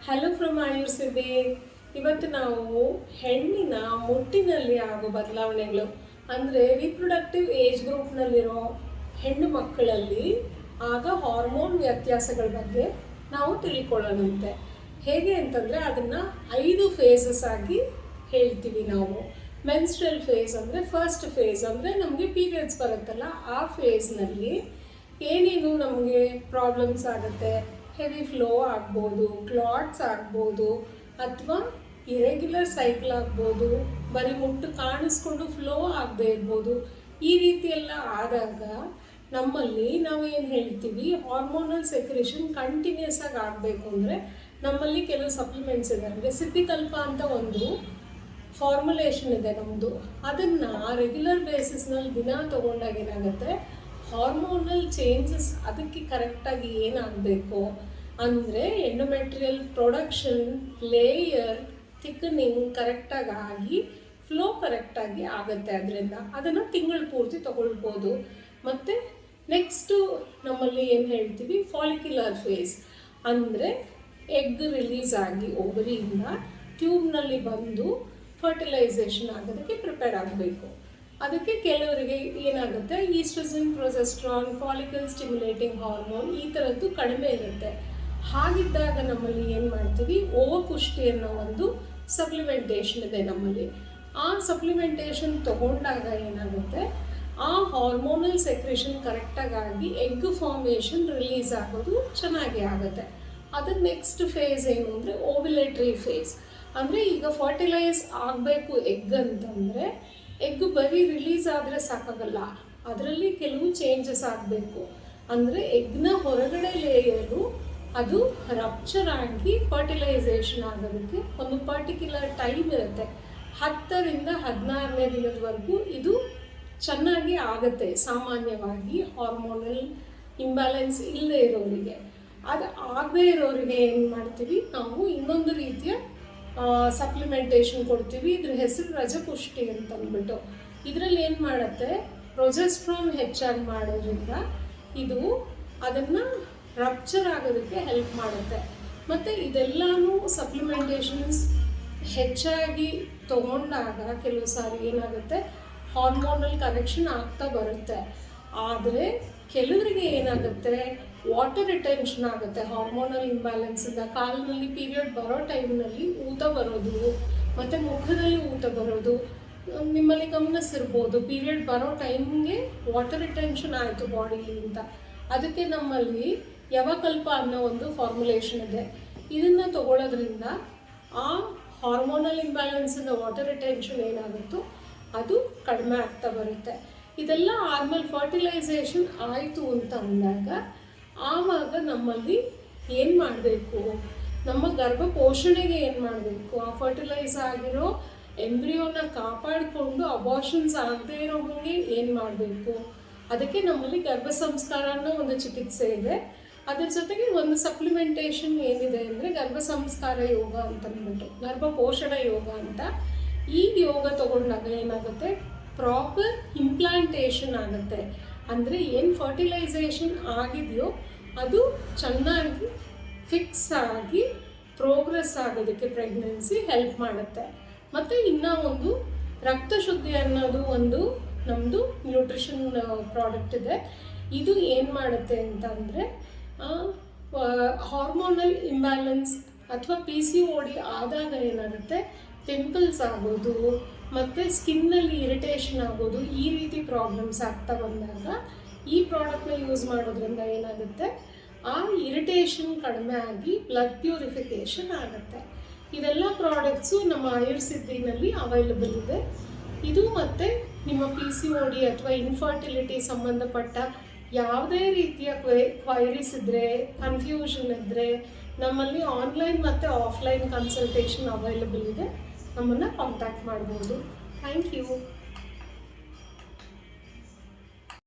Hello from ಆಯುರ್ಸಿದ್ದಿ. ಇವತ್ತು ನಾವು ಹೆಣ್ಣಿನ ಮುಟ್ಟಿನಲ್ಲಿ ಆಗೋ ಬದಲಾವಣೆಗಳು ಅಂದರೆ ರಿಪ್ರೊಡಕ್ಟಿವ್ ಏಜ್ ಗ್ರೂಪ್ನಲ್ಲಿರೋ ಹೆಣ್ಣು ಮಕ್ಕಳಲ್ಲಿ ಆಗ ಹಾರ್ಮೋನ್ ವ್ಯತ್ಯಾಸಗಳ ಬಗ್ಗೆ ನಾವು ತಿಳ್ಕೊಳ್ಳೋಣಂತೆ. ಹೇಗೆ ಅಂತಂದರೆ ಅದನ್ನು 5 ಫೇಸಸ್ ಆಗಿ ಹೇಳ್ತೀವಿ ನಾವು. ಮೆನ್ಸ್ಟ್ರಲ್ ಫೇಸ್ ಅಂದರೆ ಫಸ್ಟ್ ಫೇಸ್ ಅಂದರೆ ನಮಗೆ ಪೀರಿಯಡ್ಸ್ ಬರುತ್ತಲ್ಲ, ಆ ಫೇಸ್ನಲ್ಲಿ ಏನೇನು ನಮಗೆ ಪ್ರಾಬ್ಲಮ್ಸ್ ಆಗುತ್ತೆ. ಹೆವಿ ಫ್ಲೋ ಆಗ್ಬೋದು, ಕ್ಲಾಟ್ಸ್ ಆಗ್ಬೋದು, ಅಥವಾ ಇರೆಗ್ಯುಲರ್ ಸೈಕಲ್ ಆಗ್ಬೋದು, ಬರೀ ಮುಟ್ಟು ಕಾಣಿಸ್ಕೊಂಡು ಫ್ಲೋ ಆಗದೆ ಇರ್ಬೋದು. ಈ ರೀತಿ ಎಲ್ಲ ಆದಾಗ ನಮ್ಮಲ್ಲಿ ನಾವು ಏನು ಹೇಳ್ತೀವಿ, ಹಾರ್ಮೋನಲ್ ಸೆಕ್ರೇಷನ್ ಕಂಟಿನ್ಯೂಸ್ ಆಗಿ ಆಗಬೇಕು ಅಂದರೆ ನಮ್ಮಲ್ಲಿ ಕೆಲವು ಸಪ್ಲಿಮೆಂಟ್ಸ್ ಇದೆ. ಅಂದರೆ ಸಿದ್ಧಿಕಲ್ಪ ಅಂತ ಒಂದು ಫಾರ್ಮುಲೇಷನ್ ಇದೆ ನಮ್ಮದು. ಅದನ್ನು ರೆಗ್ಯುಲರ್ ಬೇಸಿಸ್ನಲ್ಲಿ ದಿನ ತೊಗೊಂಡಾಗ ಏನಾಗುತ್ತೆ, ಹಾರ್ಮೋನಲ್ ಚೇಂಜಸ್ ಅದಕ್ಕೆ ಕರೆಕ್ಟಾಗಿ ಏನಾಗಬೇಕು ಅಂದರೆ ಎಂಡೋಮೆಟ್ರಿಯಲ್ ಪ್ರೊಡಕ್ಷನ್, ಲೇಯರ್ ಥಿಕ್ಕನಿಂಗ್ ಕರೆಕ್ಟಾಗಿ ಆಗಿ ಫ್ಲೋ ಕರೆಕ್ಟಾಗಿ ಆಗುತ್ತೆ. ಅದರಿಂದ ಅದನ್ನು ತಿಂಗಳು ಪೂರ್ತಿ ತೊಗೊಳ್ಬೋದು. ಮತ್ತು ನೆಕ್ಸ್ಟು ನಮ್ಮಲ್ಲಿ ಏನು ಹೇಳ್ತೀವಿ, ಫಾಲಿಕ್ಯುಲರ್ ಫೇಸ್ ಅಂದರೆ ಎಗ್ ರಿಲೀಸ್ ಆಗಿ ಓವರಿಯಿಂದ ಟ್ಯೂಬ್ನಲ್ಲಿ ಬಂದು ಫರ್ಟಿಲೈಸೇಷನ್ ಆಗೋದಕ್ಕೆ ಪ್ರಿಪೇರ್ ಆಗಬೇಕು. ಅದಕ್ಕೆ ಕೆಲವರಿಗೆ ಏನಾಗುತ್ತೆ, oestrogen, progesterone, follicle stimulating hormone ಈ ಥರದ್ದು ಕಡಿಮೆ ಇರುತ್ತೆ. ಹಾಗಿದ್ದಾಗ ನಮ್ಮಲ್ಲಿ ಏನು ಮಾಡ್ತೀವಿ, ಓವಪುಷ್ಟಿ ಅನ್ನೋ ಒಂದು ಸಪ್ಲಿಮೆಂಟೇಷನ್ ಇದೆ ನಮ್ಮಲ್ಲಿ. ಆ ಸಪ್ಲಿಮೆಂಟೇಷನ್ ತೊಗೊಂಡಾಗ ಏನಾಗುತ್ತೆ, ಆ ಹಾರ್ಮೋನಲ್ ಸೆಕ್ರೇಷನ್ ಕರೆಕ್ಟಾಗಿ ಎಗ್ ಫಾರ್ಮೇಷನ್ ರಿಲೀಸ್ ಆಗೋದು ಚೆನ್ನಾಗಿ ಆಗುತ್ತೆ. ಅದರ ನೆಕ್ಸ್ಟ್ ಫೇಸ್ ಏನು ಅಂದರೆ ಓವ್ಯುಲೇಟರಿ ಫೇಸ್. ಅಂದರೆ ಈಗ ಫರ್ಟಿಲೈಸ್ ಆಗಬೇಕು ಎಗ್ ಅಂತಂದರೆ ಎಗ್ ಬರೀ ರಿಲೀಸ್ ಆದರೆ ಸಾಕಾಗಲ್ಲ, ಅದರಲ್ಲಿ ಕೆಲವು ಚೇಂಜಸ್ ಆಗಬೇಕು. ಅಂದರೆ ಎಗ್ನ ಹೊರಗಡೆ ಲೇಯರು ಅದು ರಪ್ಚರ್ ಆಗಿ ಫರ್ಟಿಲೈಸೇಷನ್ ಆಗೋದಕ್ಕೆ ಒಂದು ಪರ್ಟಿಕ್ಯುಲರ್ ಟೈಮ್ ಇರುತ್ತೆ. 10ರಿಂದ 16ನೇ ದಿನದವರೆಗೂ ಇದು ಚೆನ್ನಾಗಿ ಆಗುತ್ತೆ ಸಾಮಾನ್ಯವಾಗಿ, ಹಾರ್ಮೋನಲ್ ಇಂಬ್ಯಾಲೆನ್ಸ್ ಇಲ್ಲದೆ ಇರೋರಿಗೆ. ಅದು ಆಗದೇ ಇರೋರಿಗೆ ಏನು ಮಾಡ್ತೀವಿ, ನಾವು ಇನ್ನೊಂದು ರೀತಿಯ ಸಪ್ಲಿಮೆಂಟೇಷನ್ ಕೊಡ್ತೀವಿ. ಇದ್ರ ಹೆಸರು ರಜಪುಷ್ಟಿ ಅಂತ ಅಂದ್ಬಿಟ್ಟು. ಇದರಲ್ಲಿ ಏನು ಮಾಡುತ್ತೆ, ಪ್ರೊಜೆಸ್ಟ್ರಾನ್ ಹೆಚ್ಚಾಗಿ ಮಾಡೋದ್ರಿಂದ ಇದು ಅದನ್ನು ರಪ್ಚರ್ ಆಗೋದಕ್ಕೆ ಹೆಲ್ಪ್ ಮಾಡುತ್ತೆ. ಮತ್ತು ಇದೆಲ್ಲನೂ ಸಪ್ಲಿಮೆಂಟೇಷನ್ಸ್ ಹೆಚ್ಚಾಗಿ ತೊಗೊಂಡಾಗ ಕೆಲವು ಸಾರಿ ಏನಾಗುತ್ತೆ, ಹಾರ್ಮೋನಲ್ ಕರೆಕ್ಷನ್ ಆಗ್ತಾ ಬರುತ್ತೆ. ಆದರೆ ಕೆಲವರಿಗೆ ಏನಾಗುತ್ತೆ, ವಾಟರ್ ರಿಟೆನ್ಷನ್ ಆಗುತ್ತೆ ಹಾರ್ಮೋನಲ್ ಇಂಬ್ಯಾಲೆನ್ಸಿಂದ. ಕಾಲಿನಲ್ಲಿ ಪೀರಿಯಡ್ ಬರೋ ಟೈಮ್ನಲ್ಲಿ ಊತ ಬರೋದು, ಮತ್ತು ಮುಖದಲ್ಲಿ ಊತ ಬರೋದು ನಿಮ್ಮಲ್ಲಿ ಗಮನಿಸಿರ್ಬೋದು. ಪೀರಿಯಡ್ ಬರೋ ಟೈಮ್ಗೆ ವಾಟರ್ ರಿಟೆನ್ಷನ್ ಆಯಿತು ಬಾಡಿಲಿ ಅಂತ. ಅದಕ್ಕೆ ನಮ್ಮಲ್ಲಿ ಯವಕಲ್ಪ ಅನ್ನೋ ಒಂದು ಫಾರ್ಮುಲೇಷನ್ ಇದೆ. ಇದನ್ನು ತಗೊಳ್ಳೋದ್ರಿಂದ ಆ ಹಾರ್ಮೋನಲ್ ಇಂಬ್ಯಾಲೆನ್ಸಿಂದ ವಾಟರ್ ರಿಟೆನ್ಷನ್ ಏನಾಗುತ್ತೋ ಅದು ಕಡಿಮೆ ಆಗ್ತಾ ಬರುತ್ತೆ. ಇದೆಲ್ಲ ಆದಮೇಲೆ ಫರ್ಟಿಲೈಸೇಷನ್ ಆಯಿತು ಅಂತ ಅಂದಾಗ ಆವಾಗ ನಮ್ಮಲ್ಲಿ ಏನು ಮಾಡಬೇಕು, ನಮ್ಮ ಗರ್ಭ ಪೋಷಣೆಗೆ ಏನು ಮಾಡಬೇಕು, ಆ ಫರ್ಟಿಲೈಸ್ ಆಗಿರೋ ಎಂಬ್ರಿಯೋನ ಕಾಪಾಡಿಕೊಂಡು ಅಬಾರ್ಷನ್ಸ್ ಆಗದೇ ಇರೋ ಹಾಗೆ ಏನು ಮಾಡಬೇಕು. ಅದಕ್ಕೆ ನಮ್ಮಲ್ಲಿ ಗರ್ಭ ಸಂಸ್ಕಾರ ಅನ್ನೋ ಒಂದು ಚಿಕಿತ್ಸೆ ಇದೆ. ಅದ್ರ ಜೊತೆಗೆ ಒಂದು ಸಪ್ಲಿಮೆಂಟೇಷನ್ ಏನಿದೆ ಅಂದರೆ ಗರ್ಭ ಸಂಸ್ಕಾರ ಯೋಗ ಅಂತ ಅಂದ್ಬಿಟ್ಟು, ಗರ್ಭ ಪೋಷಣಾ ಯೋಗ ಅಂತ. ಈ ಯೋಗ ತೊಗೊಂಡಾಗ ಏನಾಗುತ್ತೆ, ಪ್ರಾಪರ್ ಇಂಪ್ಲಾಂಟೇಷನ್ ಆಗುತ್ತೆ. ಅಂದರೆ ಏನು ಫರ್ಟಿಲೈಸೇಷನ್ ಆಗಿದೆಯೋ ಅದು ಚೆನ್ನಾಗಿ ಫಿಕ್ಸ್ ಆಗಿ ಪ್ರೋಗ್ರೆಸ್ ಆಗೋದಕ್ಕೆ ಪ್ರೆಗ್ನೆನ್ಸಿ ಹೆಲ್ಪ್ ಮಾಡುತ್ತೆ. ಮತ್ತು ಇನ್ನೂ ಒಂದು ರಕ್ತ ಶುದ್ಧಿ ಅನ್ನೋದು ಒಂದು ನಮ್ಮದು ನ್ಯೂಟ್ರಿಷನ್ ಪ್ರಾಡಕ್ಟ್ ಇದೆ. ಇದು ಏನು ಮಾಡುತ್ತೆ ಅಂತ ಅಂದರೆ ಹಾರ್ಮೋನಲ್ ಇಂಬ್ಯಾಲೆನ್ಸ್ ಅಥವಾ PCOD ಆದಾಗ ಏನಾಗುತ್ತೆ, ಪಿಂಪಲ್ಸ್ ಆಗೋದು ಮತ್ತು ಸ್ಕಿನ್ನಲ್ಲಿ ಇರಿಟೇಷನ್ ಆಗೋದು, ಈ ರೀತಿ ಪ್ರಾಬ್ಲಮ್ಸ್ ಆಗ್ತಾ ಬಂದಾಗ ಈ ಪ್ರಾಡಕ್ಟ್ನ ಯೂಸ್ ಮಾಡೋದ್ರಿಂದ ಏನಾಗುತ್ತೆ, ಆ ಇರಿಟೇಷನ್ ಕಡಿಮೆ ಆಗಿ ಬ್ಲಡ್ ಪ್ಯೂರಿಫಿಕೇಷನ್ ಆಗುತ್ತೆ. ಇದೆಲ್ಲ ಪ್ರಾಡಕ್ಟ್ಸು ನಮ್ಮ ಆಯುರ್ಸಿದ್ಧಿನಲ್ಲಿ ಅವೈಲಬಲ್ ಇದೆ. ಇದು ಮತ್ತು ನಿಮ್ಮ PCOD ಅಥವಾ ಇನ್ಫರ್ಟಿಲಿಟಿ ಸಂಬಂಧಪಟ್ಟ ಯಾವುದೇ ರೀತಿಯ ಕ್ವೈರೀಸ್ ಇದ್ದರೆ, ಕನ್ಫ್ಯೂಷನ್ ಇದ್ದರೆ ನಮ್ಮಲ್ಲಿ ಆನ್ಲೈನ್ ಮತ್ತು ಆಫ್ಲೈನ್ ಕನ್ಸಲ್ಟೇಷನ್ ಅವೈಲಬಲ್ ಇದೆ. ನಮ್ಮನ್ನು ಕಾಂಟ್ಯಾಕ್ಟ್ ಮಾಡ್ಬೋದು. Thank you.